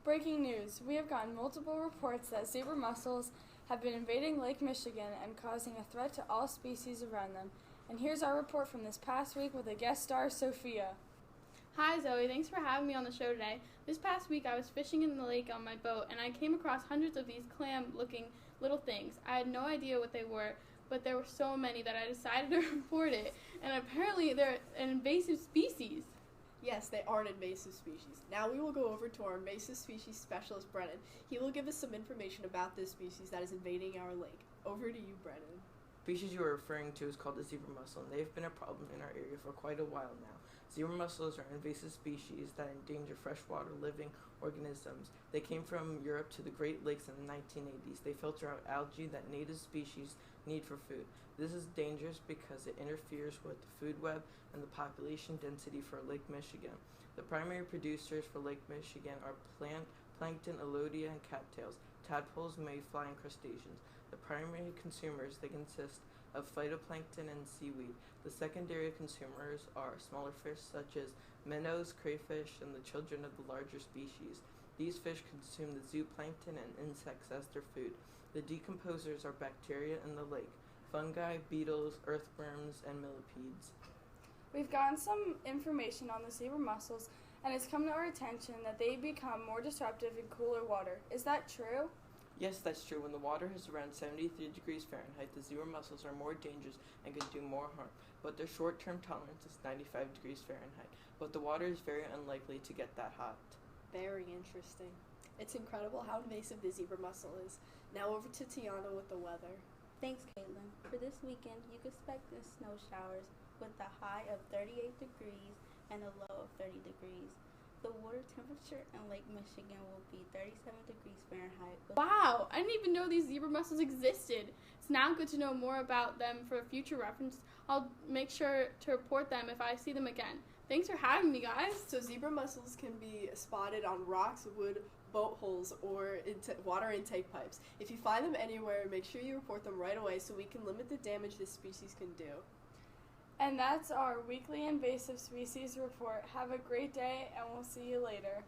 Breaking news. We have gotten multiple reports that zebra mussels have been invading Lake Michigan and causing a threat to all species around them. And here's our report from this past week with a guest star, Sophia. Hi Zoe, thanks for having me on the show today. This past week I was fishing in the lake on my boat and I came across hundreds of these clam-looking little things. I had no idea what they were, but there were so many that I decided to report it, and apparently they're an invasive species. Yes, they are an invasive species. Now we will go over to our invasive species specialist, Brennan. He will give us some information about this species that is invading our lake. Over to you, Brennan. The species you are referring to is called the zebra mussel, and they've been a problem in our area for quite a while now. Zebra mussels are invasive species that endanger freshwater living organisms. They came from Europe to the Great Lakes in the 1980s. They filter out algae that native species need for food. This is dangerous because it interferes with the food web and the population density for Lake Michigan. The primary producers for Lake Michigan are plankton, elodia, and cattails, tadpoles, mayfly, and crustaceans. The primary consumers, they consist of phytoplankton and seaweed. The secondary consumers are smaller fish such as minnows, crayfish, and the children of the larger species. These fish consume the zooplankton and insects as their food. The decomposers are bacteria in the lake, fungi, beetles, earthworms, and millipedes. We've gotten some information on the zebra mussels, and it's come to our attention that they become more disruptive in cooler water. Is that true? Yes, that's true. When the water is around 73 degrees Fahrenheit, the zebra mussels are more dangerous and can do more harm, but their short-term tolerance is 95 degrees Fahrenheit. But the water is very unlikely to get that hot. Very interesting. It's incredible how invasive the zebra mussel is. Now over to Tiona with the weather. Thanks, Katelyn. For this weekend, you can expect the snow showers with a high of 38 degrees and a low of 30 degrees. The water temperature in Lake Michigan will be 37 degrees Fahrenheit. Wow, I didn't even know these zebra mussels existed. It's now good to know more about them for future reference. I'll make sure to report them if I see them again. Thanks for having me, guys. So zebra mussels can be spotted on rocks, wood, boat holes, or water intake pipes. If you find them anywhere, make sure you report them right away so we can limit the damage this species can do. And that's our weekly invasive species report. Have a great day, and we'll see you later.